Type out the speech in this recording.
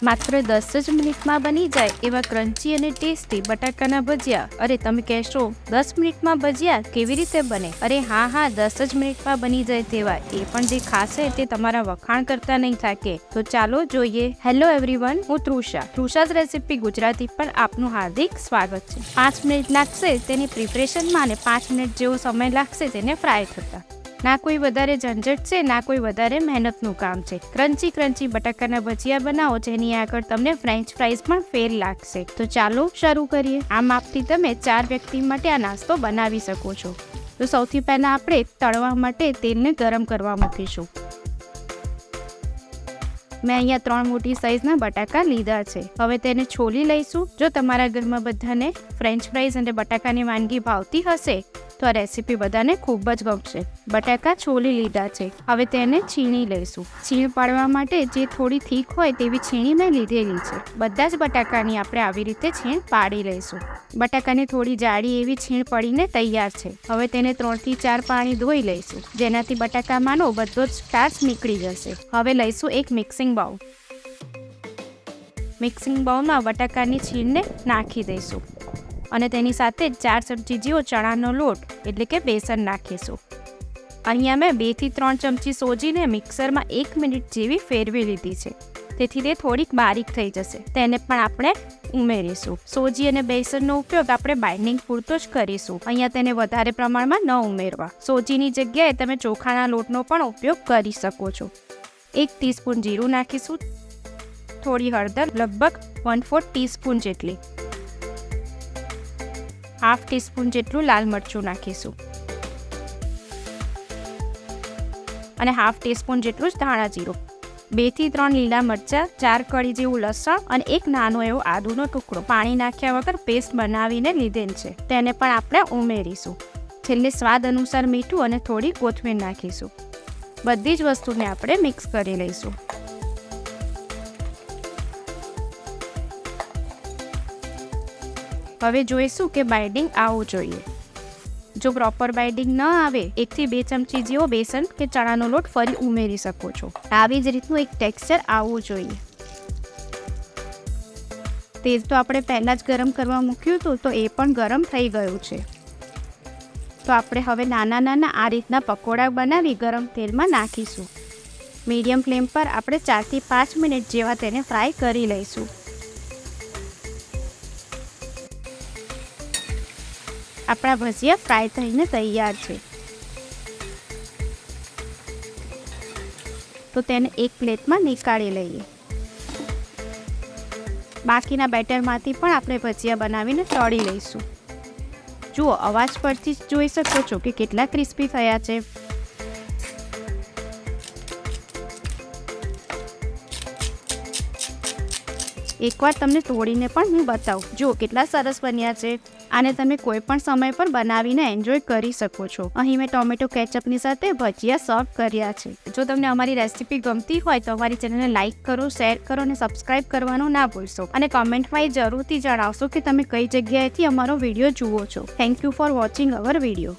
માત્ર 10 જ મિનિટમાં બની જાય એવા ક્રન્ચી અને ટેસ્ટી બટાકાના ભજીયા. અરે તમે કહેશો 10 મિનિટમાં ભજીયા કેવી રીતે બને? અરે હા 10 જ મિનિટમાં બની જાય તેવા. એ પણ જે ખાશે તે તમારા વખાણ કરતા નહીં થાકે. તો ચાલો જોઈએ. હેલો એવરીવન, હું તૃષા's રેસીપી ગુજરાતી પર આપનું હાર્દિક સ્વાગત છે. 5 મિનિટ લાગશે તેની પ્રિપરેશનમાં અને 5 મિનિટ જેવો સમય લાગશે તેને ફ્રાય થતા. ના કોઈ વધારે ઝંઝટ છે, ના કોઈ વધારે મહેનતનું કામ છે. ક્રન્ચી બટાકાના ભજીયા બનાવો જેની આગળ તમને ફ્રેન્ચ ફ્રાઈઝ પણ ફેર લાગશે. તો ચાલો શરૂ કરીએ. આ માપથી તમે 4 વ્યક્તિ માટે આ નાસ્તો બનાવી શકો છો. તો સૌથી પહેલા આપણે તળવા માટે તેલને ગરમ કરવા મૂકીશું. મેં અહીંયા 3 મોટી સાઈઝના બટાકા લીધા છે. હવે તેને છોલી લઈશું. જો તમારા ઘરમાં બધાને ફ્રેન્ચ ફ્રાઈઝ અને બટાકાની વાનગી ભાવતી હશે તો આ રેસીપી બધાને ખૂબ જ ગમશે. બટાકા છોલી લીધા છે. હવે તેને છીણી લઈશું. છીણ પાડવા માટે જે થોડી થીક હોય તેવી છીણી મેં લીધેલી છે. બધા જ બટાકાની આપણે આવી રીતે છીણ પાડી લઈશું. બટાકાની થોડી જાડી એવી છીણ પડીને તૈયાર છે. હવે તેને 3 થી 4 પાણી ધોઈ લઈશું, જેનાથી બટાકામાંનો બધો જ સ્ટાર્ચ નીકળી જશે. હવે લઈશું એક મિક્સિંગ બાઉલ. મિક્સિંગ બાઉલમાં બટાકાની છીણને નાખી દઈશું અને તેની સાથે 4 ચમચી જેવો ચણાનો લોટ એટલે કે બેસન નાખીશું. અહીંયા મેં 2 થી 3 ચમચી સોજીને મિક્સરમાં 1 મિનિટ જેવી ફેરવી લીધી છે, તેથી તે થોડીક બારીક થઈ જશે. તેને પણ આપણે ઉમેરીશું. સોજી અને બેસનનો ઉપયોગ આપણે બાઇન્ડિંગ પૂરતો જ કરીશું. અહીંયા તેને વધારે પ્રમાણમાં ન ઉમેરવા. સોજીની જગ્યાએ તમે ચોખાના લોટનો પણ ઉપયોગ કરી શકો છો. 1 ટીસ્પૂન જીરું નાખીશું. થોડી હળદર, લગભગ 1/4 ટીસ્પૂન જેટલી. ½ ટીસ્પૂન જેટલું લાલ મરચું નાખીશું અને ½ ટીસ્પૂન જેટલું જ ધાણા જીરું. 2 થી 3 લીલા મરચાં, 4 કળી જેવું લસણ અને એક નાનો એવો આદુનો ટુકડો પાણી નાખ્યા વગર પેસ્ટ બનાવીને લીધેલ છે. તેને પણ આપણે ઉમેરીશું. છેલ્લે સ્વાદ અનુસાર મીઠું અને થોડી કોથમીર નાખીશું. બધી જ વસ્તુને આપણે મિક્સ કરી લઈશું. હવે જોઈશું કે બાઇન્ડિંગ આવવું જોઈએ. જો પ્રોપર બાઇન્ડિંગ ન આવે 1 થી 2 ચમચી જેવો બેસન કે ચણાનો લોટ ફરી ઉમેરી શકો છો. આવી જ રીતનું એક ટેક્સચર આવવું જોઈએ. તેલ તો આપણે પહેલાં જ ગરમ કરવા મૂક્યું હતું, તો એ પણ ગરમ થઈ ગયું છે. તો આપણે હવે નાના આ રીતના પકોડા બનાવી ગરમ તેલમાં નાખીશું. મીડિયમ ફ્લેમ પર આપણે 4 થી 5 મિનિટ જેવા તેને ફ્રાય કરી લઈશું. આપણા ભજીયા ફ્રાય થઈને તૈયાર છે. તો તેને એક પ્લેટમાં નીકાળી લઈએ. બાકીના બેટરમાંથી પણ આપણે ભજીયા બનાવીને તળી લઈશું. જુઓ, અવાજ પરથી જ જોઈ શકો છો કે કેટલા ક્રિસ્પી થયા છે. એકવાર તમને તોડીને પણ હું બતાવું. જુઓ કેટલા સરસ બન્યા છે. આને તમે કોઈ પણ સમય પર બનાવીને એન્જોય કરી શકો છો. અહીં મેં ટોમેટો કેચઅપની સાથે ભજીયા સર્વ કર્યા છે. જો તમને અમારી રેસીપી ગમતી હોય તો અમારી ચેનલને લાઇક કરો, શેર કરો અને સબસ્ક્રાઇબ કરવાનું ના ભૂલશો. અને કોમેન્ટમાં એ જરૂરથી જણાવશો કે તમે કઈ જગ્યાએથી અમારો વિડીયો જુઓ છો. Thank you for watching hour video.